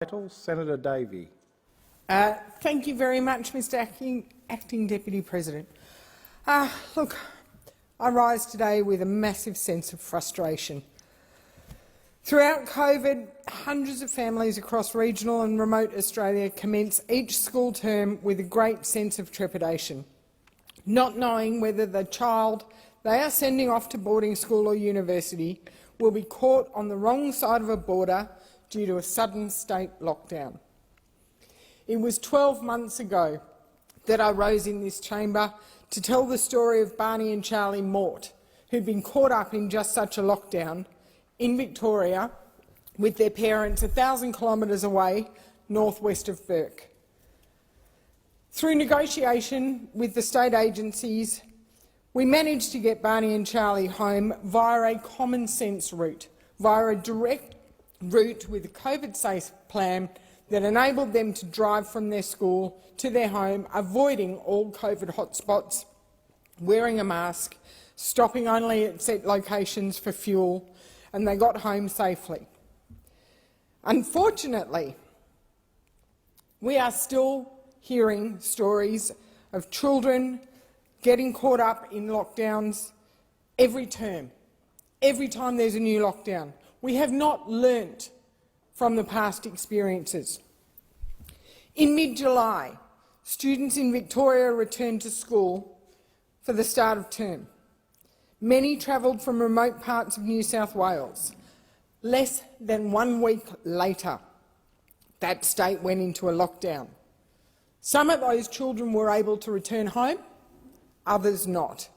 Senator Davey. Thank you very much, Mr Acting Deputy President. Look, I rise today with a massive sense of frustration. Throughout COVID, hundreds of families across regional and remote Australia commence each school term with a great sense of trepidation, not knowing whether the child they are sending off to boarding school or university will be caught on the wrong side of a border due to a sudden state lockdown. It was 12 months ago that I rose in this chamber to tell the story of Barney and Charlie Mort, who'd been caught up in just such a lockdown in Victoria with their parents 1,000 kilometres away northwest of Bourke. Through negotiation with the state agencies, we managed to get Barney and Charlie home via a common-sense route, via a direct route with a COVID-safe plan that enabled them to drive from their school to their home, avoiding all COVID hotspots, wearing a mask, stopping only at set locations for fuel, and they got home safely. Unfortunately, we are still hearing stories of children getting caught up in lockdowns every term, every time there's a new lockdown. We have not learnt from the past experiences. In mid-July, students in Victoria returned to school for the start of term. Many travelled from remote parts of New South Wales. Less than 1 week later, that state went into a lockdown. Some of those children were able to return home, others not.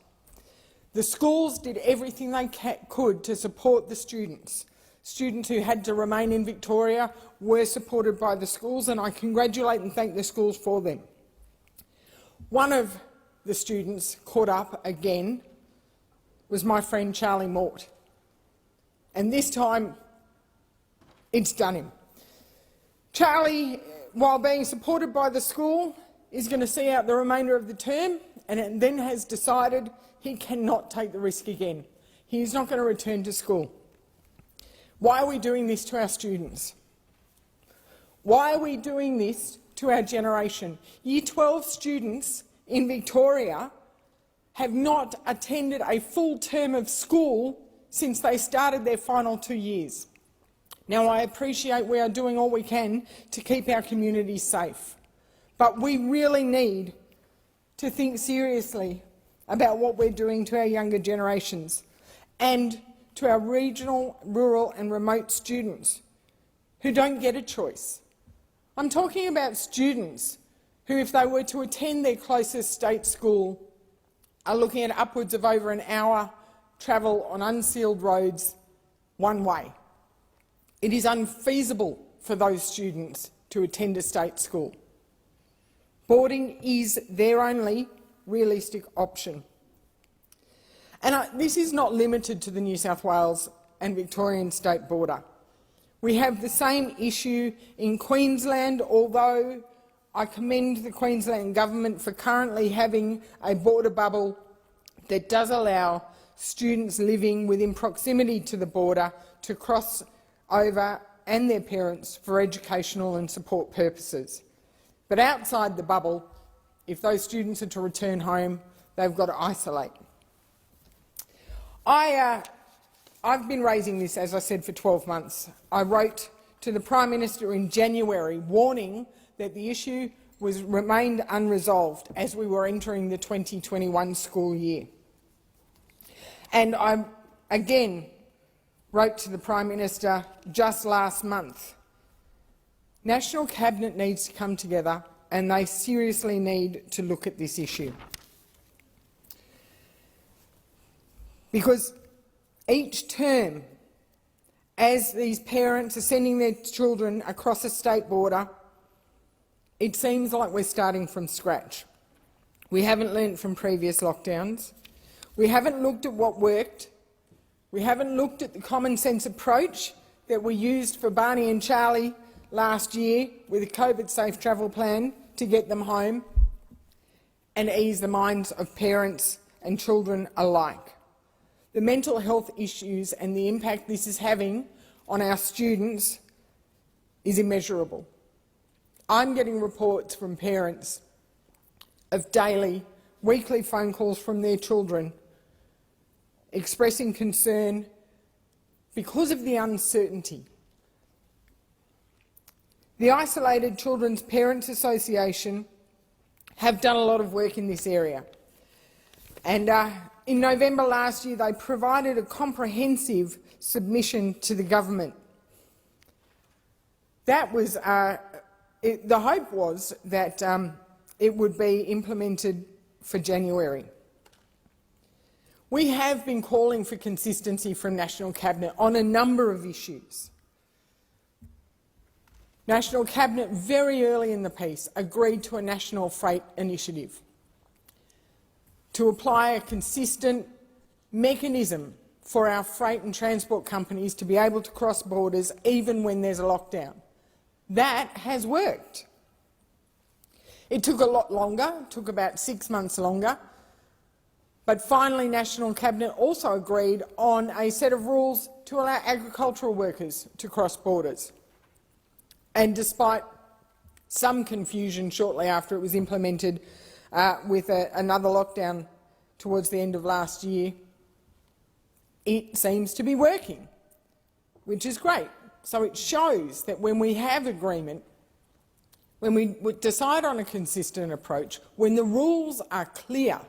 The schools did everything they could to support the students. Students who had to remain in Victoria were supported by the schools, and I congratulate and thank the schools for them. One of the students caught up again was my friend Charlie Mort, and this time it's done him. Charlie, while being supported by the school, is going to see out the remainder of the term and then has decided he cannot take the risk again. He is not going to return to school. Why are we doing this to our students? Why are we doing this to our generation? Year 12 students in Victoria have not attended a full term of school since they started their final 2 years. Now, I appreciate we are doing all we can to keep our communities safe, but we really need to think seriously about what we're doing to our younger generations and to our regional, rural and remote students who don't get a choice. I'm talking about students who, if they were to attend their closest state school, are looking at upwards of over an hour travel on unsealed roads one way. It is unfeasible for those students to attend a state school. Boarding is their only realistic option. And this is not limited to the New South Wales and Victorian state border. We have the same issue in Queensland, although I commend the Queensland government for currently having a border bubble that does allow students living within proximity to the border to cross over and their parents for educational and support purposes. But outside the bubble, if those students are to return home, they've got to isolate. I've been raising this, as I said, for 12 months. I wrote to the Prime Minister in January warning that the issue remained unresolved as we were entering the 2021 school year. And I again wrote to the Prime Minister just last month. National Cabinet needs to come together and they seriously need to look at this issue. Because each term, as these parents are sending their children across a state border, it seems like we're starting from scratch. We haven't learnt from previous lockdowns. We haven't looked at what worked. We haven't looked at the common-sense approach that we used for Barney and Charlie last year with a COVID-safe travel plan to get them home and ease the minds of parents and children alike. The mental health issues and the impact this is having on our students is immeasurable. I'm getting reports from parents of daily, weekly phone calls from their children expressing concern because of the uncertainty. The Isolated Children's Parents Association have done a lot of work in this area, and in November last year they provided a comprehensive submission to the government. That was the hope was that it would be implemented for January. We have been calling for consistency from National Cabinet on a number of issues. National Cabinet very early in the piece agreed to a national freight initiative to apply a consistent mechanism for our freight and transport companies to be able to cross borders even when there's a lockdown. That has worked. It took a lot longer, took about 6 months longer, but finally National Cabinet also agreed on a set of rules to allow agricultural workers to cross borders. And despite some confusion shortly after it was implemented with another lockdown towards the end of last year, it seems to be working, which is great. So it shows that when we have agreement, when we decide on a consistent approach, when the rules are clear,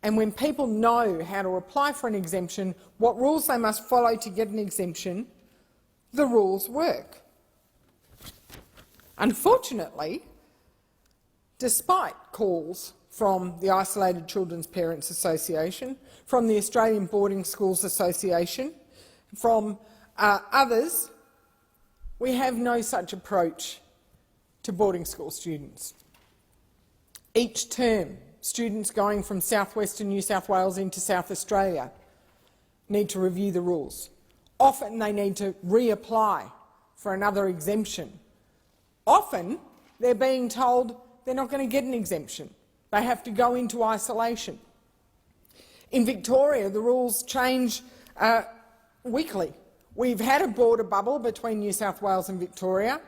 and when people know how to apply for an exemption, what rules they must follow to get an exemption, the rules work. Unfortunately, despite calls from the Isolated Children's Parents Association, from the Australian Boarding Schools Association, from others, we have no such approach to boarding school students. Each term, students going from southwestern New South Wales into South Australia need to review the rules. Often they need to reapply for another exemption. Often they're being told they're not going to get an exemption. They have to go into isolation. In Victoria, the rules change weekly. We've had a border bubble between New South Wales and Victoria.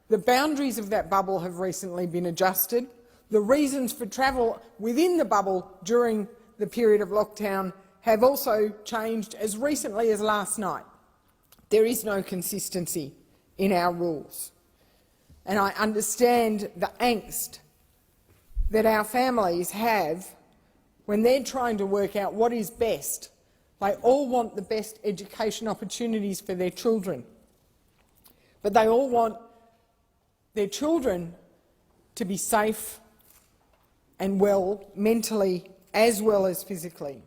The boundaries of that bubble have recently been adjusted. The reasons for travel within the bubble during the period of lockdown have also changed as recently as last night. There is no consistency in our rules. And I understand the angst that our families have when they're trying to work out what is best. They all want the best education opportunities for their children, but they all want their children to be safe and well mentally as well as physically.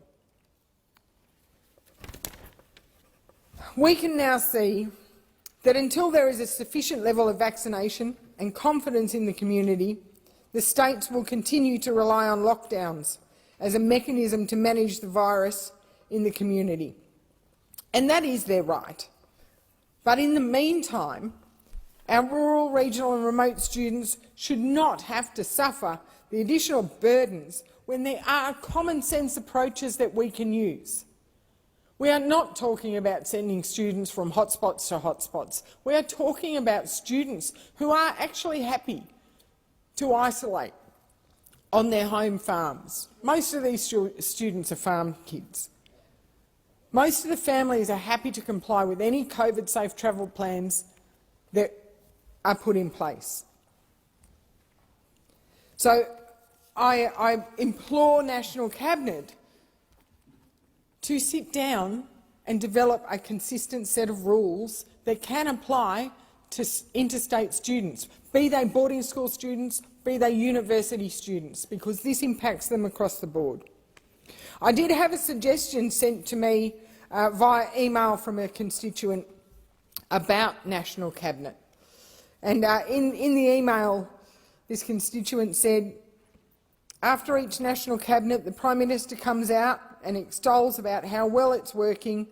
We can now see that until there is a sufficient level of vaccination and confidence in the community, the states will continue to rely on lockdowns as a mechanism to manage the virus in the community. And that is their right. But in the meantime, our rural, regional and remote students should not have to suffer the additional burdens when there are common sense approaches that we can use. We are not talking about sending students from hotspots to hotspots. We are talking about students who are actually happy to isolate on their home farms. Most of these students are farm kids. Most of the families are happy to comply with any COVID-safe travel plans that are put in place. So I implore National Cabinet to sit down and develop a consistent set of rules that can apply to interstate students, be they boarding school students, be they university students, because this impacts them across the board. I did have a suggestion sent to me via email from a constituent about National Cabinet. And in the email, this constituent said, after each National Cabinet, the Prime Minister comes out and extols about how well it's working,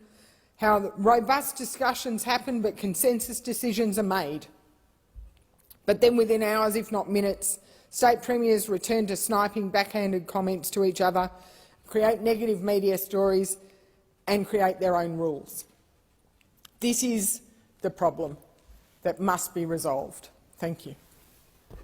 how robust discussions happen but consensus decisions are made. But then within hours, if not minutes, state premiers return to sniping backhanded comments to each other, create negative media stories and create their own rules. This is the problem that must be resolved. Thank you.